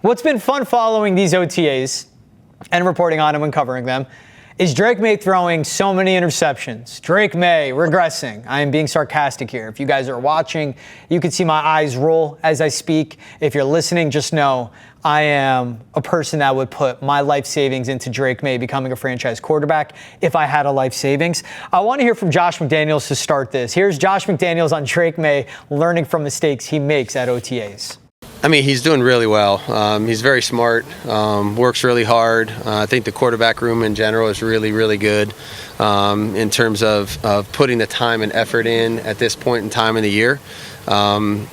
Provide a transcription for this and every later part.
What's been fun following these OTAs and reporting on them and covering them is Drake Maye throwing so many interceptions. Drake Maye regressing. I am being sarcastic here. If you guys are watching, you can see my eyes roll as I speak. If you're listening, just know I am a person that would put my life savings into Drake Maye becoming a franchise quarterback if I had a life savings. I want to hear from Josh McDaniels to start this. Here's Josh McDaniels on Drake Maye learning from mistakes he makes at OTAs. I mean, he's doing really well. He's very smart, works really hard. I think the quarterback room in general is really, really good in terms of putting the time and effort in at this point in time in the year. And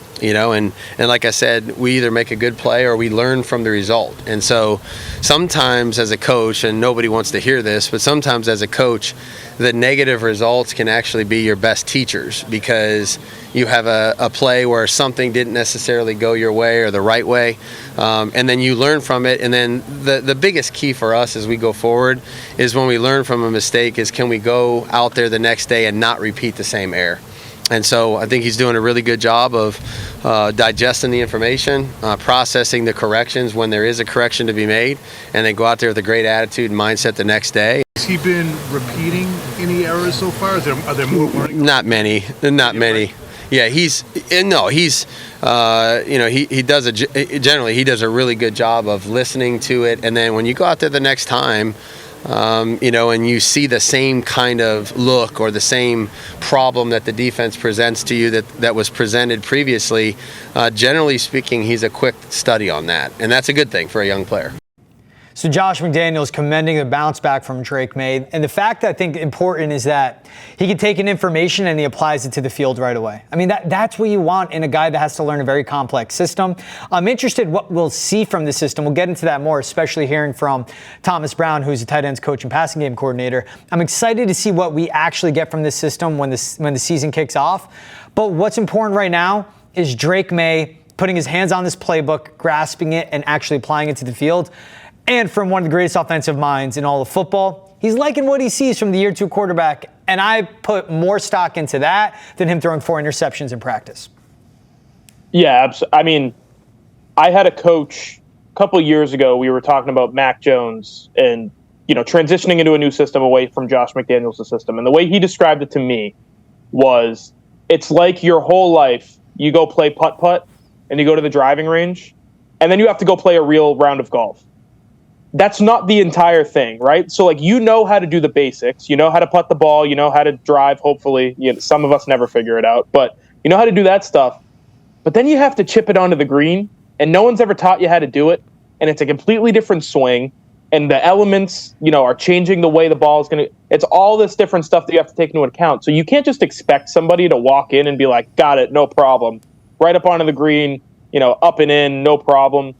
like I said, we either make a good play or we learn from the result. And so sometimes as a coach, and nobody wants to hear this, but sometimes as a coach, the negative results can actually be your best teachers because you have a play where something didn't necessarily go your way or the right way, and then you learn from it. And then the biggest key for us as we go forward is when we learn from a mistake is can we go out there the next day and not repeat the same error. And so I think he's doing a really good job of digesting the information, processing the corrections when there is a correction to be made, and then go out there with a great attitude and mindset the next day. Has he been repeating any errors so far? Are there more learning? Not many. Yeah, he does a really good job of listening to it, and then when you go out there the next time, and you see the same kind of look or the same problem that the defense presents to you that was presented previously, generally speaking, he's a quick study on that, and that's a good thing for a young player. So Josh McDaniels commending the bounce back from Drake Maye. And the fact that I think important is that he can take an information and he applies it to the field right away. I mean, that's what you want in a guy that has to learn a very complex system. I'm interested what we'll see from the system. We'll get into that more, especially hearing from Thomas Brown, who's a tight ends coach and passing game coordinator. I'm excited to see what we actually get from this system when the season kicks off. But what's important right now is Drake Maye putting his hands on this playbook, grasping it, and actually applying it to the field. And from one of the greatest offensive minds in all of football, he's liking what he sees from the year two quarterback. And I put more stock into that than him throwing 4 interceptions in practice. Yeah, I mean, I had a coach a couple of years ago. We were talking about Mac Jones and, transitioning into a new system away from Josh McDaniels' system. And the way he described it to me was it's like your whole life you go play putt-putt and you go to the driving range and then you have to go play a real round of golf. That's not the entire thing, right? So, how to do the basics. You know how to putt the ball. You know how to drive, hopefully. Some of us never figure it out. But you know how to do that stuff. But then you have to chip it onto the green, and no one's ever taught you how to do it. And it's a completely different swing. And the elements, are changing the way the ball is going to – it's all this different stuff that you have to take into account. So you can't just expect somebody to walk in and be like, got it, no problem. Right up onto the green, up and in, no problem.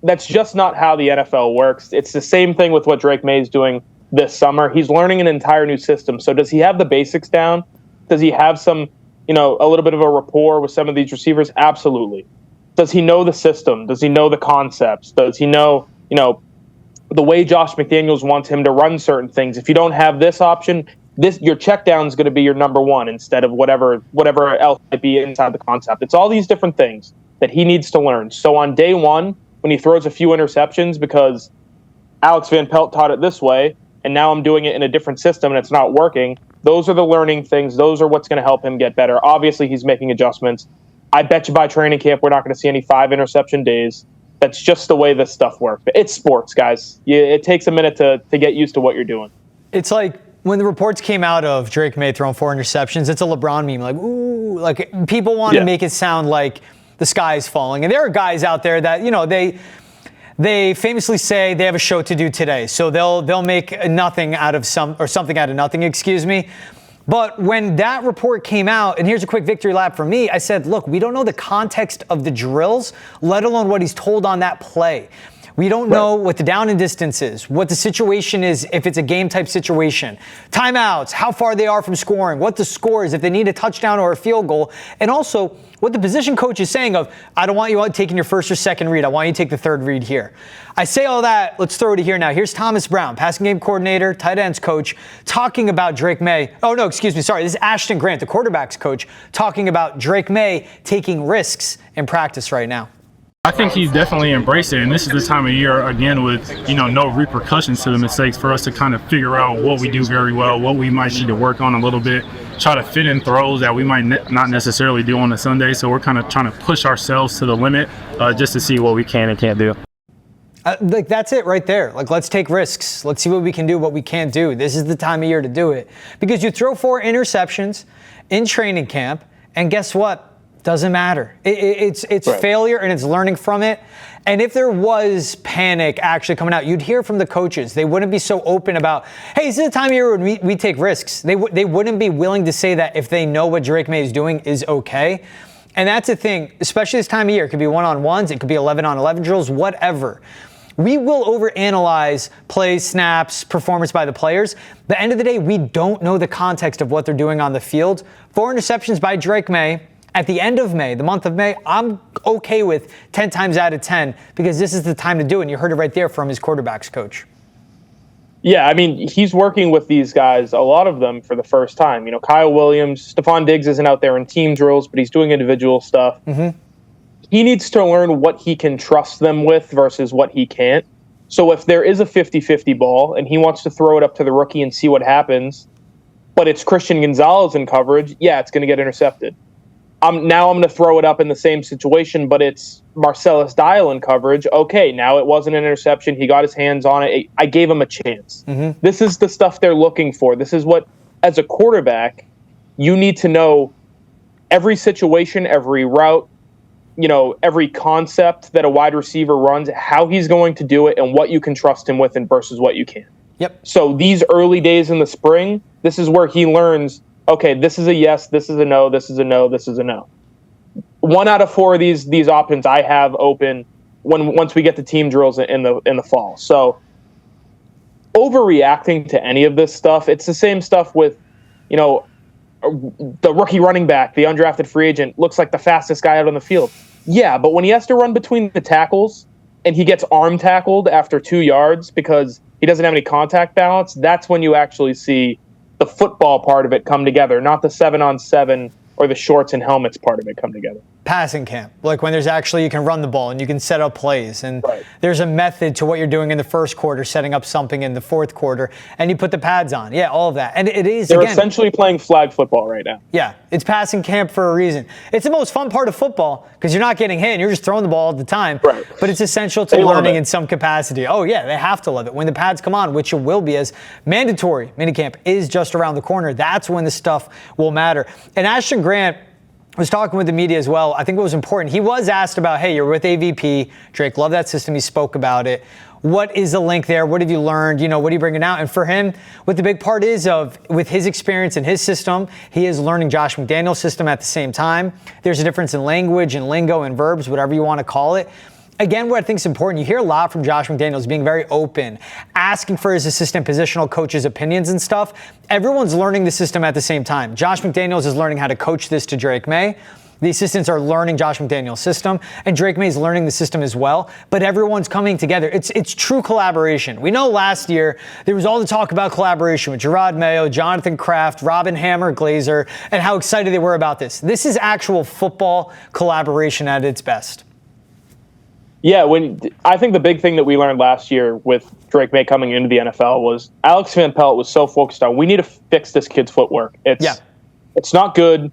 That's just not how the NFL works. It's the same thing with what Drake Maye is doing this summer. He's learning an entire new system. So does he have the basics down? Does he have some, a little bit of a rapport with some of these receivers? Absolutely. Does he know the system? Does he know the concepts? Does he know, the way Josh McDaniels wants him to run certain things? If you don't have this option, your check down is going to be your number one instead of whatever else might be inside the concept. It's all these different things that he needs to learn. So on day one, when he throws a few interceptions because Alex Van Pelt taught it this way, and now I'm doing it in a different system and it's not working, those are the learning things. Those are what's going to help him get better. Obviously, he's making adjustments. I bet you by training camp, we're not going to see any 5 interception days. That's just the way this stuff works. It's sports, guys. It takes a minute to get used to what you're doing. It's like when the reports came out of Drake Maye throwing 4 interceptions, it's a LeBron meme. Like, ooh, like people want to make it sound like the sky is falling. And there are guys out there that, they famously say they have a show to do today. So they'll make nothing out of something out of nothing, excuse me. But when that report came out, and here's a quick victory lap for me, I said, look, we don't know the context of the drills, let alone what he's told on that play. We don't know what the down and distance is, what the situation is if it's a game-type situation, timeouts, how far they are from scoring, what the score is if they need a touchdown or a field goal, and also what the position coach is saying of, I don't want you out taking your first or second read. I want you to take the third read here. I say all that. Let's throw it here now. Here's Thomas Brown, passing game coordinator, tight ends coach, talking about Drake Maye. Oh, no, excuse me. Sorry. This is Ashton Grant, the quarterback's coach, talking about Drake Maye taking risks in practice right now. I think he's definitely embraced it, and this is the time of year, again, with, no repercussions to the mistakes, for us to kind of figure out what we do very well, what we might need to work on a little bit, try to fit in throws that we might not necessarily do on a Sunday. So we're kind of trying to push ourselves to the limit just to see what we can and can't do. That's it right there. Let's take risks. Let's see what we can do, what we can't do. This is the time of year to do it. Because you throw 4 interceptions in training camp, and guess what? Doesn't matter. It's right. Failure, and it's learning from it. And if there was panic actually coming out, you'd hear from the coaches. They wouldn't be so open about, hey, this is the time of year when we take risks. They wouldn't be willing to say that if they know what Drake Maye is doing is okay. And that's the thing, especially this time of year. It could be 1-on-1s, it could be 11-on-11 drills, whatever. We will overanalyze plays, snaps, performance by the players. At the end of the day, we don't know the context of what they're doing on the field. 4 interceptions by Drake Maye. At the end of May, the month of May, I'm okay with 10 times out of 10 because this is the time to do it. And you heard it right there from his quarterback's coach. Yeah, I mean, he's working with these guys, a lot of them, for the first time. Kyle Williams, Stephon Diggs isn't out there in team drills, but he's doing individual stuff. Mm-hmm. He needs to learn what he can trust them with versus what he can't. So if there is a 50-50 ball and he wants to throw it up to the rookie and see what happens, but it's Christian Gonzalez in coverage, yeah, it's going to get intercepted. Now I'm going to throw it up in the same situation, but it's Marcellus Dial in coverage. Okay, now it wasn't an interception. He got his hands on it. I gave him a chance. Mm-hmm. This is the stuff they're looking for. This is what, as a quarterback, you need to know every situation, every route, every concept that a wide receiver runs, how he's going to do it, and what you can trust him with and versus what you can't. Yep. So these early days in the spring, this is where he learns, okay, this is a yes, this is a no, this is a no, this is a no. 1 out of 4 of these options I have open once we get the team drills in the fall. So overreacting to any of this stuff, it's the same stuff with, the rookie running back, the undrafted free agent, looks like the fastest guy out on the field. Yeah, but when he has to run between the tackles and he gets arm tackled after 2 yards because he doesn't have any contact balance, that's when you actually see the football part of it come together, not the 7-on-7 or the shorts and helmets part of it come together. Passing camp, like when there's actually, you can run the ball and you can set up plays, and right. There's a method to what you're doing in the first quarter, setting up something in the fourth quarter, and you put the pads on. Yeah, all of that. And they're essentially playing flag football right now. Yeah, it's passing camp for a reason. It's the most fun part of football because you're not getting hit and you're just throwing the ball all the time. Right. But it's essential to learning in some capacity. Oh yeah, they have to love it. When the pads come on, which it will be, as mandatory minicamp is just around the corner, that's when the stuff will matter. And Ashton Grant was talking with the media as well. I think it was important. He was asked about, hey, you're with AVP. Drake, love that system. He spoke about it. What is the link there? What have you learned? What are you bringing out? And for him, what the big part is with his experience in his system, he is learning Josh McDaniels' system at the same time. There's a difference in language and lingo and verbs, whatever you want to call it. Again, what I think is important, you hear a lot from Josh McDaniels being very open, asking for his assistant positional coaches' opinions and stuff. Everyone's learning the system at the same time. Josh McDaniels is learning how to coach this to Drake Maye. The assistants are learning Josh McDaniels' system, and Drake Maye is learning the system as well. But everyone's coming together. It's true collaboration. We know last year there was all the talk about collaboration with Gerard Mayo, Jonathan Kraft, Robin Hammer, Glazer, and how excited they were about this. This is actual football collaboration at its best. Yeah, I think the big thing that we learned last year with Drake Maye coming into the NFL was Alex Van Pelt was so focused on, we need to fix this kid's footwork. It's not good.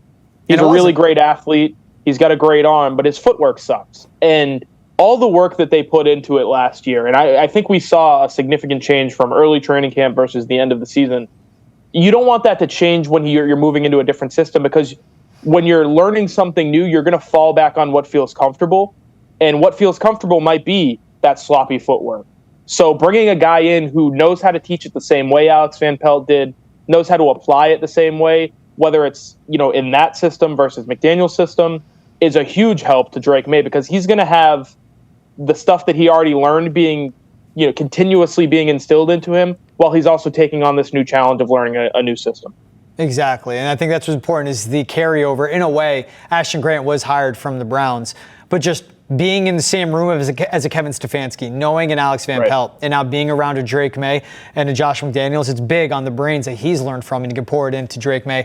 He's a really great athlete. He's got a great arm, but his footwork sucks. And all the work that they put into it last year, and I think we saw a significant change from early training camp versus the end of the season. You don't want that to change when you're moving into a different system, because when you're learning something new, you're going to fall back on what feels comfortable. And what feels comfortable might be that sloppy footwork. So bringing a guy in who knows how to teach it the same way Alex Van Pelt did, knows how to apply it the same way, whether it's in that system versus McDaniels' system, is a huge help to Drake Maye, because he's going to have the stuff that he already learned being continuously being instilled into him, while he's also taking on this new challenge of learning a new system. Exactly, and I think that's what's important, is the carryover. In a way, Ashton Grant was hired from the Browns, but just being in the same room as a Kevin Stefanski, knowing an Alex Van Pelt, and now being around a Drake Maye and a Josh McDaniels, it's big on the brains that he's learned from, and you can pour it into Drake Maye.